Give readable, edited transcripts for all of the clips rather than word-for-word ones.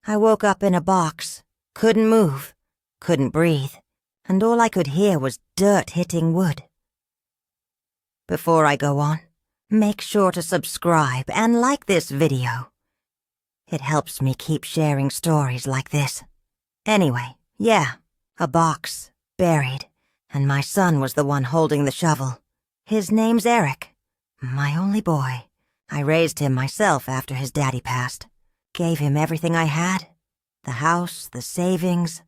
I woke up in a box, couldn't move, couldn't breathe, and all I could hear was dirt hitting wood. Before I go on, make sure to subscribe and like this video. It helps me keep sharing stories like this. Anyway, yeah, a box, buried, and my son was the one holding the shovel. His name's Eric, my only boy. I raised him myself after his daddy passed. Gave him everything I had. The house, the savings,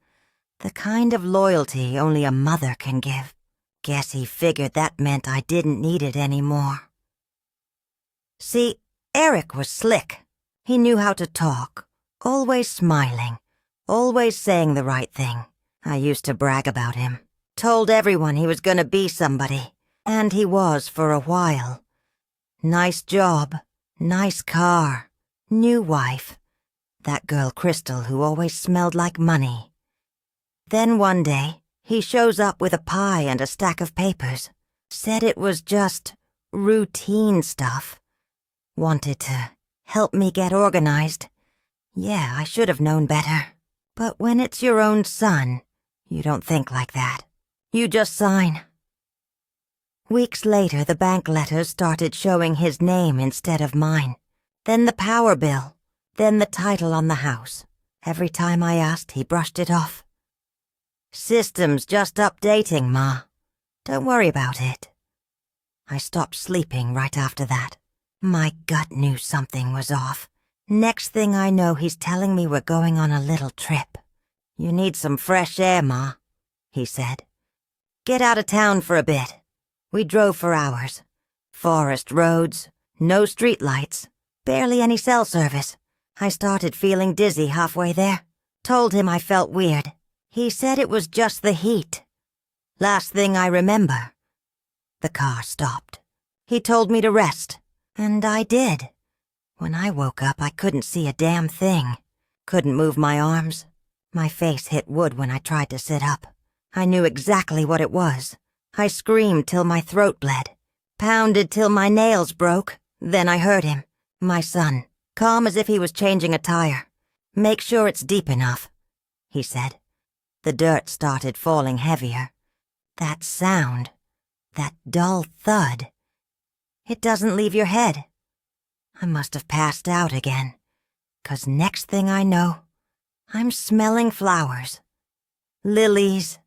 the kind of loyalty only a mother can give. Guess he figured that meant I didn't need it anymore. See, Eric was slick. He knew how to talk, always smiling, always saying the right thing. I used to brag about him. Told everyone he was gonna be somebody, and he was for a while. Nice job, nice car, new wife. That girl Crystal who always smelled like money. Then one day, he shows up with a pie and a stack of papers. Said it was just routine stuff. Wanted to help me get organized. Yeah, I should have known better. But when it's your own son, you don't think like that. You just sign. Weeks later, the bank letters started showing his name instead of mine. Then the power bill. Then the title on the house. Every time I asked, he brushed it off. System's just updating, Ma. Don't worry about it. I stopped sleeping right after that. My gut knew something was off. Next thing I know, he's telling me we're going on a little trip. You need some fresh air, Ma, he said. Get out of town for a bit. We drove for hours. Forest roads, no streetlights, barely any cell service. I started feeling dizzy halfway there. Told him I felt weird. He said it was just the heat. Last thing I remember, the car stopped. He told me to rest, and I did. When I woke up, I couldn't see a damn thing. Couldn't move my arms. My face hit wood when I tried to sit up. I knew exactly what it was. I screamed till my throat bled. Pounded till my nails broke. Then I heard him, my son. Calm as if he was changing a tire. Make sure it's deep enough, he said. The dirt started falling heavier. That sound, that dull thud, it doesn't leave your head. I must have passed out again, 'cause next thing I know, I'm smelling flowers, lilies,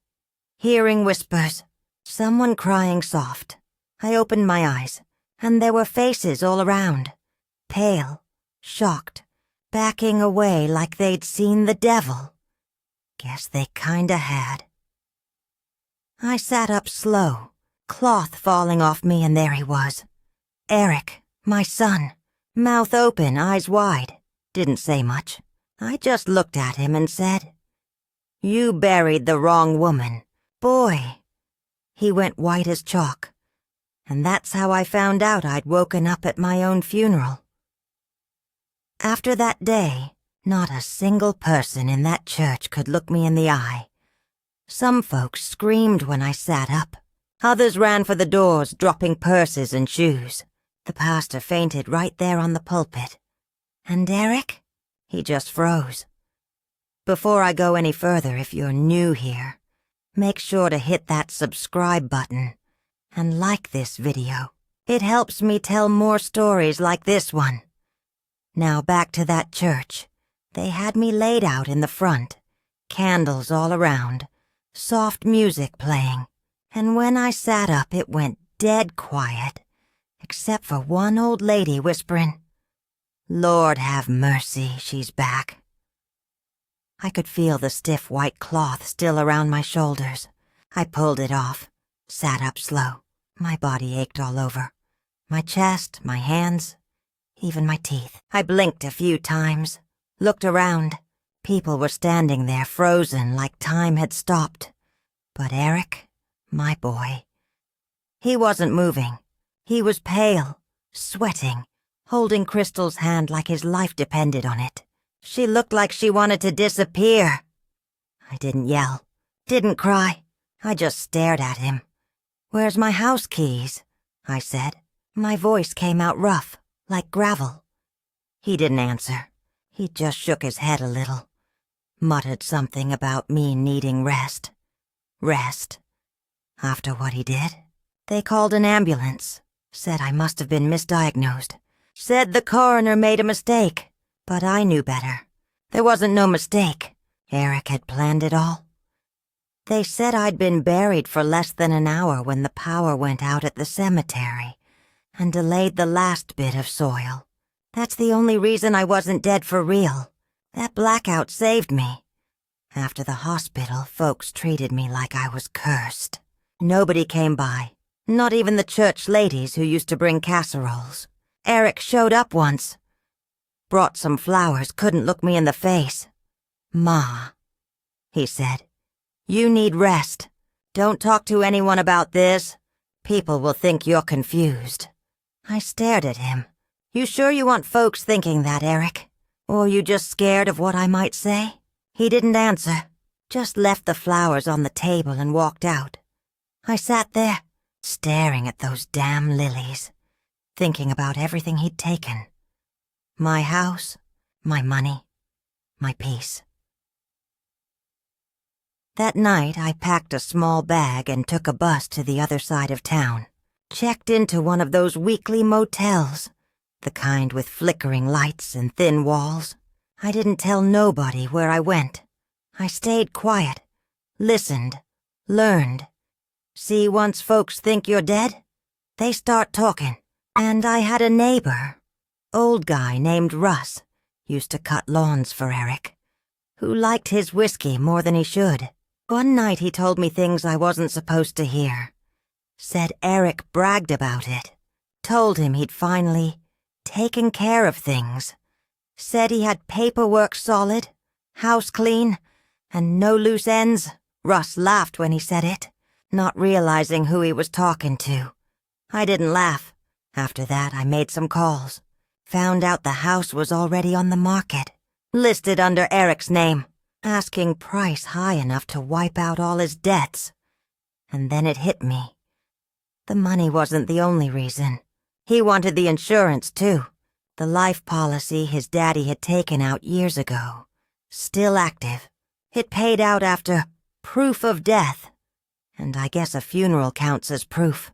hearing whispers, someone crying soft. I opened my eyes, and there were faces all around, pale, shocked, backing away like they'd seen the devil. Guess they kinda had. I sat up slow, cloth falling off me, and there he was. Eric, my son, mouth open, eyes wide. Didn't say much. I just looked at him and said, "You buried the wrong woman. Boy." He went white as chalk. And that's how I found out I'd woken up at my own funeral. After that day, not a single person in that church could look me in the eye. Some folks screamed when I sat up. Others ran for the doors, dropping purses and shoes. The pastor fainted right there on the pulpit. And Eric? He just froze. Before I go any further, if you're new here, make sure to hit that subscribe button and like this video. It helps me tell more stories like this one. Now back to that church. They had me laid out in the front, candles all around, soft music playing, and when I sat up it went dead quiet, except for one old lady whispering, "Lord have mercy, she's back." I could feel the stiff white cloth still around my shoulders. I pulled it off, sat up slow. My body ached all over. My chest, my hands, even my teeth. I blinked a few times, looked around. People were standing there frozen like time had stopped. But Eric, my boy, he wasn't moving. He was pale, sweating, holding Crystal's hand like his life depended on it. She looked like she wanted to disappear. I didn't yell, didn't cry. I just stared at him. "Where's my house keys?" I said. My voice came out rough, like gravel. He didn't answer. He just shook his head a little, muttered something about me needing rest. Rest. After what he did, they called an ambulance, said I must have been misdiagnosed, said the coroner made a mistake, but I knew better. There wasn't no mistake. Eric had planned it all. They said I'd been buried for less than an hour when the power went out at the cemetery and delayed the last bit of soil. That's the only reason I wasn't dead for real. That blackout saved me. After the hospital, folks treated me like I was cursed. Nobody came by, not even the church ladies who used to bring casseroles. Eric showed up once. Brought some flowers, couldn't look me in the face. "Ma," he said, "you need rest. Don't talk to anyone about this. People will think you're confused." I stared at him. "You sure you want folks thinking that, Eric? Or you just scared of what I might say?" He didn't answer, just left the flowers on the table and walked out. I sat there, staring at those damn lilies, thinking about everything he'd taken. My house, my money, my peace. That night, I packed a small bag and took a bus to the other side of town. Checked into one of those weekly motels, the kind with flickering lights and thin walls. I didn't tell nobody where I went. I stayed quiet, listened, learned. See, once folks think you're dead, they start talking. And I had a neighbor, old guy named Russ, used to cut lawns for Eric, who liked his whiskey more than he should. One night he told me things I wasn't supposed to hear. Said Eric bragged about it. Told him he'd finally taken care of things. Said he had paperwork solid, house clean, and no loose ends. Russ laughed when he said it, not realizing who he was talking to. I didn't laugh. After that, I made some calls. Found out the house was already on the market, listed under Eric's name, asking price high enough to wipe out all his debts. And then it hit me. The money wasn't the only reason. He wanted the insurance, too. The life policy his daddy had taken out years ago. Still active. It paid out after proof of death. And I guess a funeral counts as proof.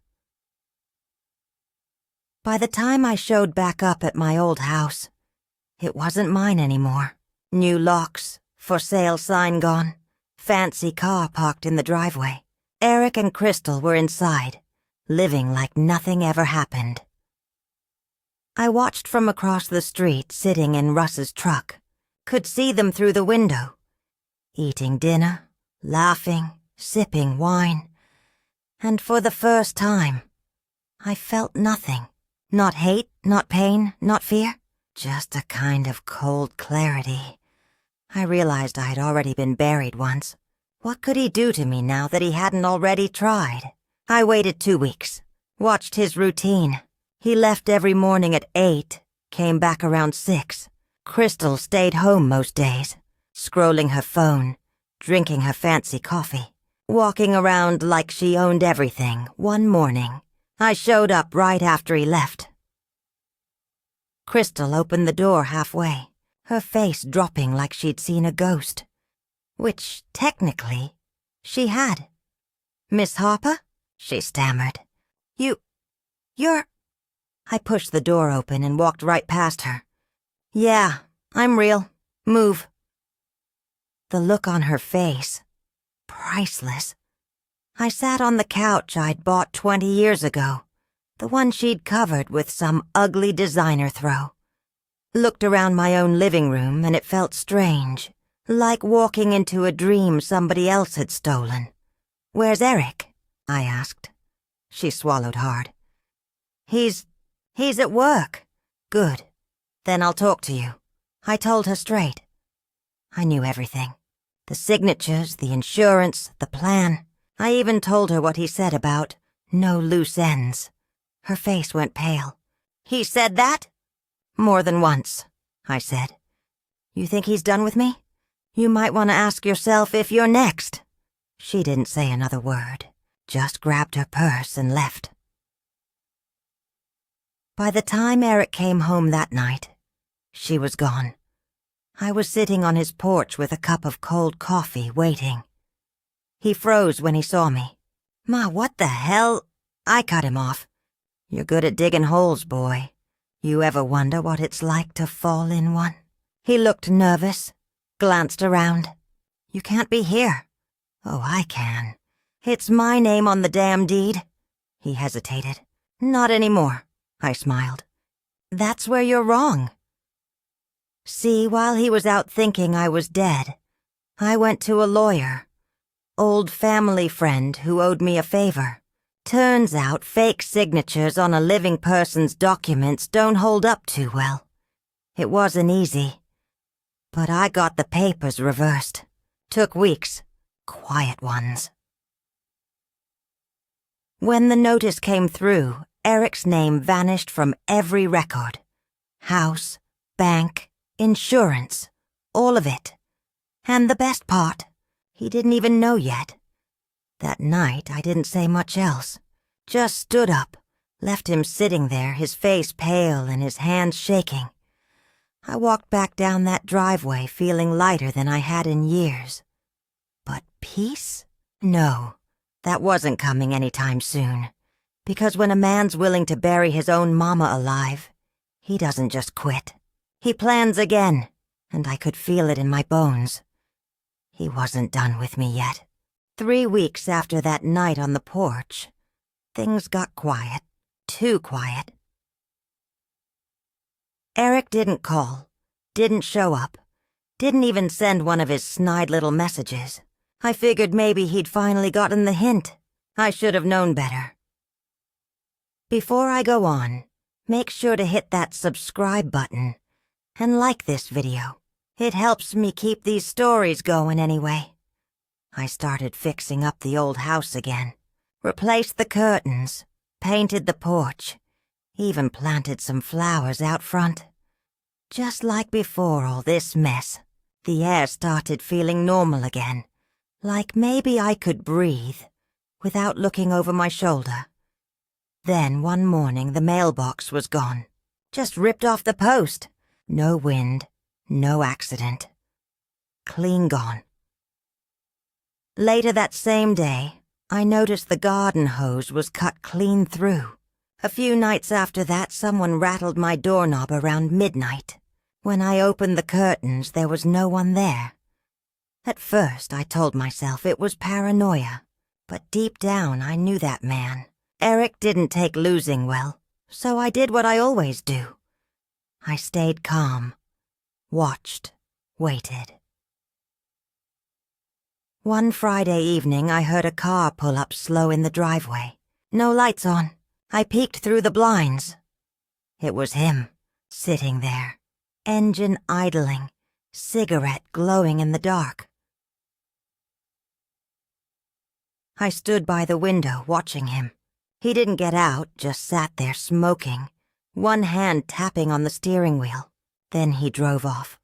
By the time I showed back up at my old house, it wasn't mine anymore. New locks, for sale sign gone, fancy car parked in the driveway. Eric and Crystal were inside, living like nothing ever happened. I watched from across the street, sitting in Russ's truck. Could see them through the window. Eating dinner, laughing, sipping wine. And for the first time, I felt nothing. Not hate, not pain, not fear. Just a kind of cold clarity. I realized I had already been buried once. What could he do to me now that he hadn't already tried? I waited 2 weeks. Watched his routine. He left every morning at 8, came back around 6. Crystal stayed home most days, scrolling her phone, drinking her fancy coffee, walking around like she owned everything. One morning, I showed up right after he left. Crystal opened the door halfway, her face dropping like she'd seen a ghost. Which, technically, she had. "Miss Harper?" she stammered. You're... I pushed the door open and walked right past her. "Yeah, I'm real. Move." The look on her face, priceless. I sat on the couch I'd bought 20 years ago, the one she'd covered with some ugly designer throw. Looked around my own living room and it felt strange, like walking into a dream somebody else had stolen. "Where's Eric?" I asked. She swallowed hard. He's at work." "Good. Then I'll talk to you." I told her straight. I knew everything. The signatures, the insurance, the plan. I even told her what he said about no loose ends. Her face went pale. "He said that?" "More than once," I said. "You think he's done with me? You might want to ask yourself if you're next." She didn't say another word, just grabbed her purse and left. By the time Eric came home that night, she was gone. I was sitting on his porch with a cup of cold coffee, waiting. He froze when he saw me. "Ma, what the hell?" I cut him off. "You're good at digging holes, boy. You ever wonder what it's like to fall in one?" He looked nervous, glanced around. "You can't be here." "Oh, I can. It's my name on the damn deed." He hesitated. "Not anymore," I smiled. "That's where you're wrong." See, while he was out thinking I was dead, I went to a lawyer. Old family friend who owed me a favor. Turns out fake signatures on a living person's documents don't hold up too well. It wasn't easy. But I got the papers reversed. Took weeks. Quiet ones. When the notice came through, Eric's name vanished from every record. House, bank, insurance, all of it. And the best part, he didn't even know yet. That night, I didn't say much else. Just stood up, left him sitting there, his face pale and his hands shaking. I walked back down that driveway feeling lighter than I had in years. But peace? No, that wasn't coming anytime soon. Because when a man's willing to bury his own mama alive, he doesn't just quit. He plans again, and I could feel it in my bones. He wasn't done with me yet. 3 weeks after that night on the porch, things got quiet. Too quiet. Eric didn't call, didn't show up, didn't even send one of his snide little messages. I figured maybe he'd finally gotten the hint. I should have known better. Before I go on, make sure to hit that subscribe button and like this video. It helps me keep these stories going anyway. I started fixing up the old house again. Replaced the curtains, painted the porch, even planted some flowers out front. Just like before all this mess, the air started feeling normal again, like maybe I could breathe without looking over my shoulder. Then one morning the mailbox was gone, just ripped off the post. No wind, no accident. Clean gone. Later that same day, I noticed the garden hose was cut clean through. A few nights after that, someone rattled my doorknob around midnight. When I opened the curtains, there was no one there. At first, I told myself it was paranoia, but deep down I knew that man. Eric didn't take losing well, so I did what I always do. I stayed calm, watched, waited. One Friday evening, I heard a car pull up slow in the driveway. No lights on. I peeked through the blinds. It was him, sitting there, engine idling, cigarette glowing in the dark. I stood by the window watching him. He didn't get out, just sat there smoking, one hand tapping on the steering wheel. Then he drove off.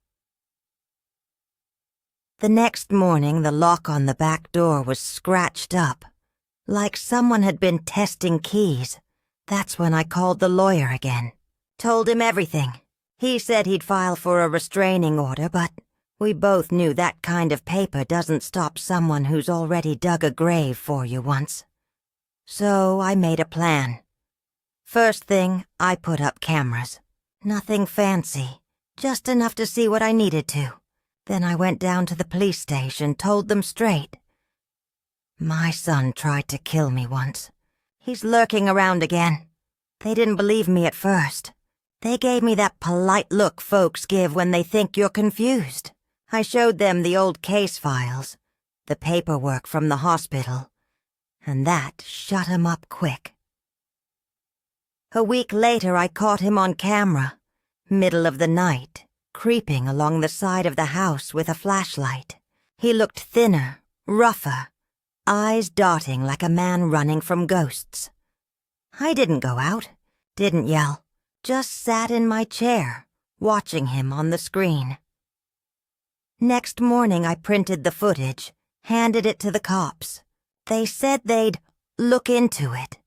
The next morning, the lock on the back door was scratched up, like someone had been testing keys. That's when I called the lawyer again. Told him everything. He said he'd file for a restraining order, but we both knew that kind of paper doesn't stop someone who's already dug a grave for you once. So I made a plan. First thing, I put up cameras. Nothing fancy, just enough to see what I needed to. Then I went down to the police station, told them straight. My son tried to kill me once. He's lurking around again. They didn't believe me at first. They gave me that polite look folks give when they think you're confused. I showed them the old case files, the paperwork from the hospital, and that shut him up quick. A week later, I caught him on camera, middle of the night, creeping along the side of the house with a flashlight. He looked thinner, rougher, eyes darting like a man running from ghosts. I didn't go out, didn't yell, just sat in my chair, watching him on the screen. Next morning, I printed the footage, handed it to the cops. They said they'd look into it.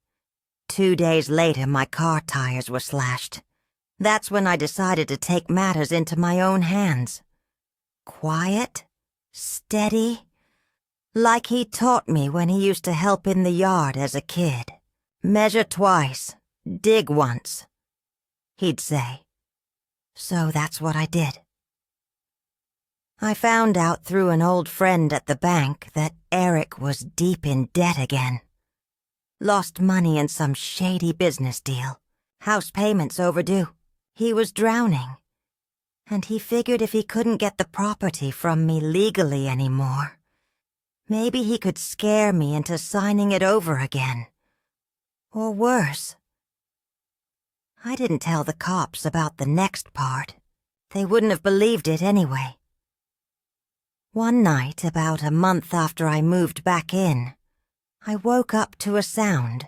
2 days later, my car tires were slashed. That's when I decided to take matters into my own hands. quiet, steady, like he taught me when he used to help in the yard as a kid. Measure twice, dig once, he'd say. So that's what I did. I found out through an old friend at the bank that Eric was deep in debt again. Lost money in some shady business deal. House payments overdue. He was drowning. And he figured if he couldn't get the property from me legally anymore, maybe he could scare me into signing it over again. Or worse. I didn't tell the cops about the next part. They wouldn't have believed it anyway. One night, about a month after I moved back in, I woke up to a sound.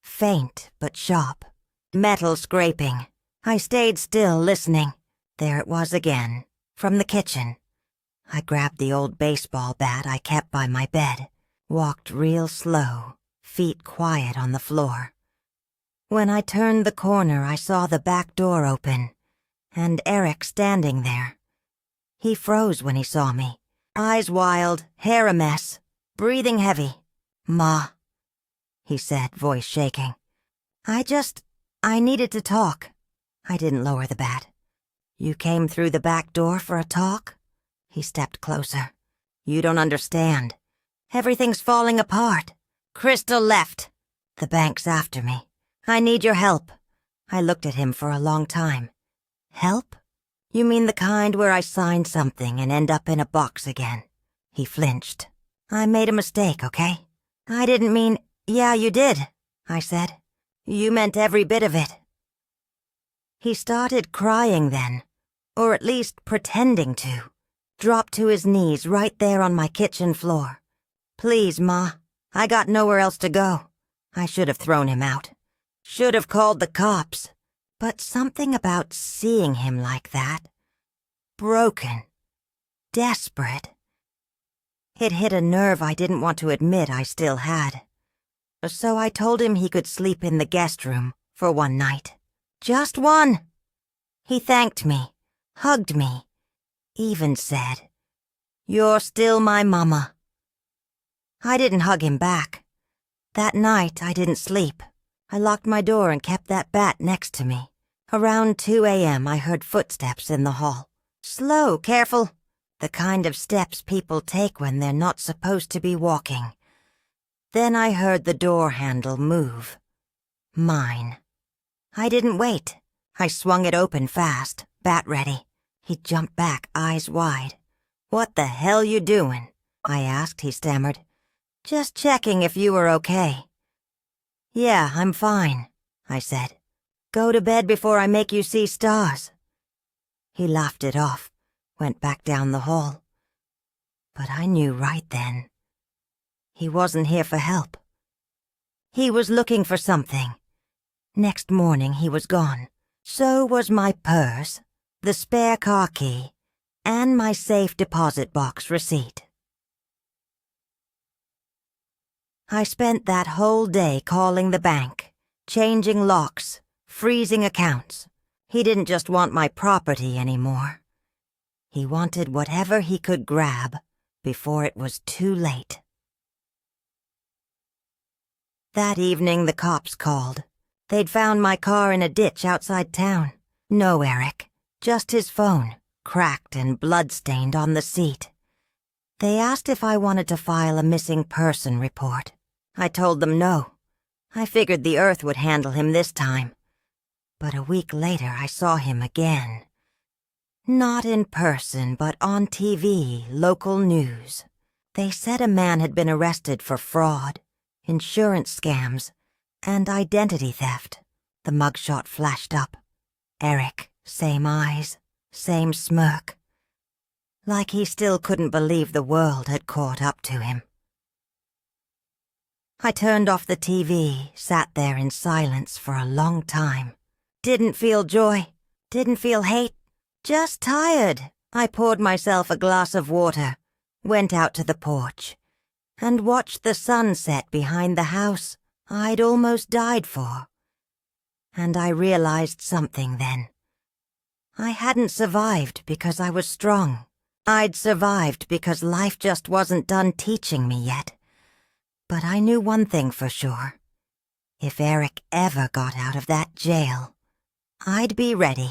Faint but sharp. Metal scraping. I stayed still, listening. There it was again, from the kitchen. I grabbed the old baseball bat I kept by my bed, walked real slow, feet quiet on the floor. When I turned the corner, I saw the back door open, and Eric standing there. He froze when he saw me, eyes wild, hair a mess, breathing heavy. "Ma," he said, voice shaking. I needed to talk." I didn't lower the bat. "You came through the back door for a talk?" He stepped closer. "You don't understand. Everything's falling apart. Crystal left. The bank's after me. I need your help." I looked at him for a long time. "Help? You mean the kind where I sign something and end up in a box again?" He flinched. "I made a mistake, okay? I didn't mean—" "Yeah, you did," I said. "You meant every bit of it." He started crying then, or at least pretending to. Dropped to his knees right there on my kitchen floor. "Please, Ma, I got nowhere else to go." I should have thrown him out. Should have called the cops. But something about seeing him like that, broken, desperate, it hit a nerve I didn't want to admit I still had. So I told him he could sleep in the guest room for one night. Just one. He thanked me, hugged me, even said, "You're still my mama." I didn't hug him back. That night I didn't sleep. I locked my door and kept that bat next to me. Around 2 a.m. I heard footsteps in the hall. Slow, careful. The kind of steps people take when they're not supposed to be walking. Then I heard the door handle move. Mine. I didn't wait. I swung it open fast, bat ready. He jumped back, eyes wide. "What the hell you doing?" I asked. He stammered. "Just checking if you were okay." "Yeah, I'm fine," I said. "Go to bed before I make you see stars." He laughed it off, went back down the hall. But I knew right then. He wasn't here for help. He was looking for something. Next morning he was gone. So was my purse, the spare car key, and my safe deposit box receipt. I spent that whole day calling the bank, changing locks, freezing accounts. He didn't just want my property anymore. He wanted whatever he could grab before it was too late. That evening the cops called. They'd found my car in a ditch outside town. No Eric, just his phone, cracked and blood-stained on the seat. They asked if I wanted to file a missing person report. I told them no. I figured the earth would handle him this time. But a week later I saw him again. Not in person, but on TV, local news. They said a man had been arrested for fraud, insurance scams, and identity theft. The mugshot flashed up. Eric, same eyes, same smirk. Like he still couldn't believe the world had caught up to him. I turned off the TV, sat there in silence for a long time. Didn't feel joy, didn't feel hate, just tired. I poured myself a glass of water, went out to the porch, and watched the sun set behind the house I'd almost died for. And I realized something then. I hadn't survived because I was strong. I'd survived because life just wasn't done teaching me yet. But I knew one thing for sure. If Eric ever got out of that jail, I'd be ready.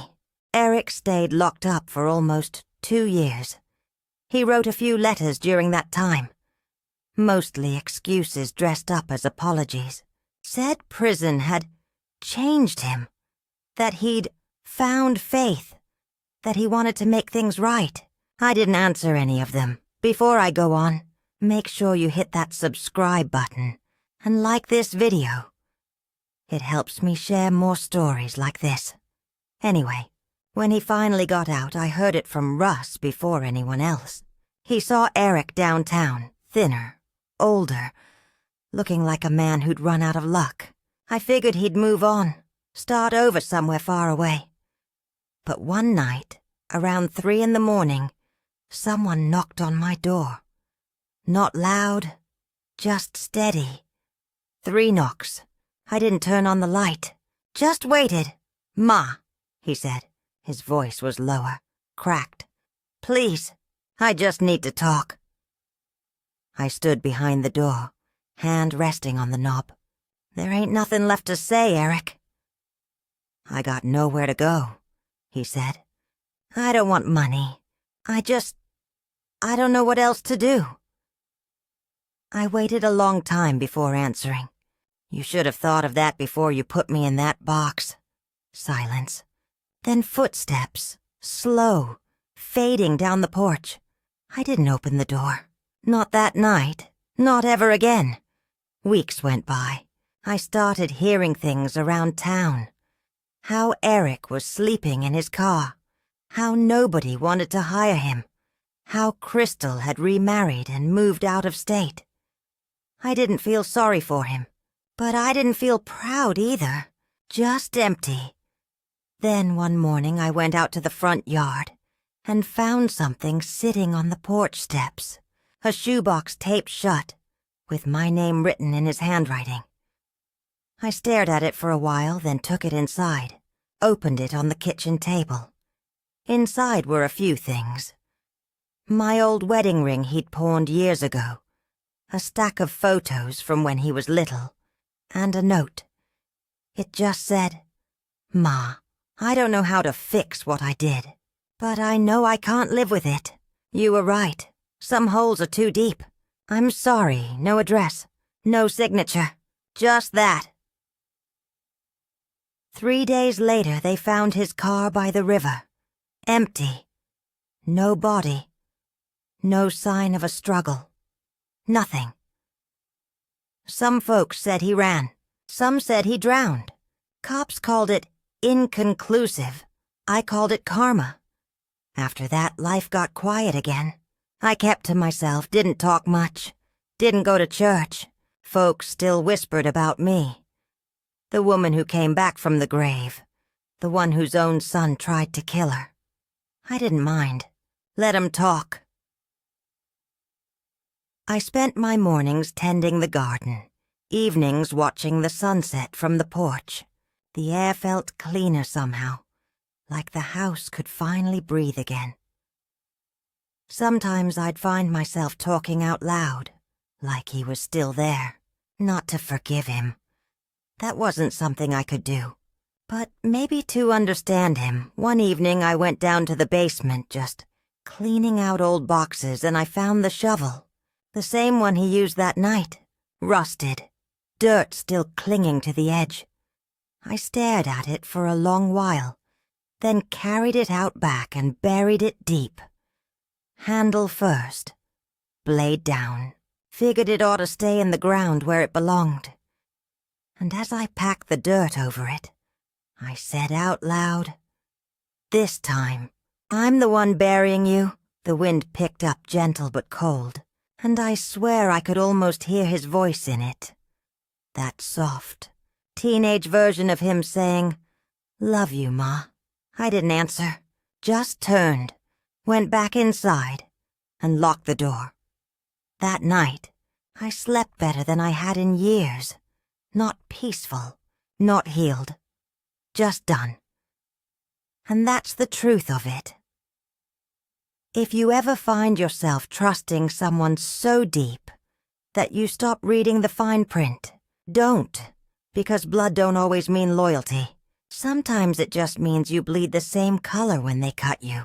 Eric stayed locked up for almost 2 years. He wrote a few letters during that time. Mostly excuses dressed up as apologies. Said prison had changed him. That he'd found faith. That he wanted to make things right. I didn't answer any of them. Before I go on, make sure you hit that subscribe button and like this video. It helps me share more stories like this. Anyway, when he finally got out, I heard it from Russ before anyone else. He saw Eric downtown, thinner, older, looking like a man who'd run out of luck. I figured he'd move on, start over somewhere far away. But one night, around 3 in the morning, someone knocked on my door. Not loud, just steady. 3 knocks. I didn't turn on the light. Just waited. "Ma," he said. His voice was lower, cracked. "Please, I just need to talk." I stood behind the door, hand resting on the knob. "There ain't nothing left to say, Eric." "I got nowhere to go," he said. "I don't want money. I don't know what else to do." I waited a long time before answering. "You should have thought of that before you put me in that box." Silence. Then footsteps, slow, fading down the porch. I didn't open the door. Not that night. Not ever again. Weeks went by. I started hearing things around town. How Eric was sleeping in his car. How nobody wanted to hire him. How Crystal had remarried and moved out of state. I didn't feel sorry for him. But I didn't feel proud either. Just empty. Then one morning I went out to the front yard and found something sitting on the porch steps. A shoebox taped shut, with my name written in his handwriting. I stared at it for a while, then took it inside, opened it on the kitchen table. Inside were a few things. My old wedding ring he'd pawned years ago, a stack of photos from when he was little, and a note. It just said, "Ma, I don't know how to fix what I did, but I know I can't live with it. You were right. Some holes are too deep. I'm sorry, no address, no signature, just that." 3 days later, they found his car by the river, empty. No body. No sign of a struggle. Nothing. Some folks said he ran. Some said he drowned. Cops called it inconclusive. I called it karma. After that, life got quiet again. I kept to myself, didn't talk much, didn't go to church. Folks still whispered about me. The woman who came back from the grave. The one whose own son tried to kill her. I didn't mind. Let 'em talk. I spent my mornings tending the garden, evenings watching the sunset from the porch. The air felt cleaner somehow, like the house could finally breathe again. Sometimes I'd find myself talking out loud, like he was still there. Not to forgive him. That wasn't something I could do. But maybe to understand him. One evening I went down to the basement, just cleaning out old boxes, and I found the shovel. The same one he used that night. Rusted. Dirt still clinging to the edge. I stared at it for a long while, then carried it out back and buried it deep. Handle first. Blade down. Figured it ought to stay in the ground where it belonged. And as I packed the dirt over it, I said out loud, "This time, I'm the one burying you." The wind picked up gentle but cold, and I swear I could almost hear his voice in it. That soft, teenage version of him saying, "Love you, Ma." I didn't answer, just turned, went back inside, and locked the door. That night, I slept better than I had in years. Not peaceful, not healed, just done. And that's the truth of it. If you ever find yourself trusting someone so deep that you stop reading the fine print, don't, because blood don't always mean loyalty. Sometimes it just means you bleed the same color when they cut you.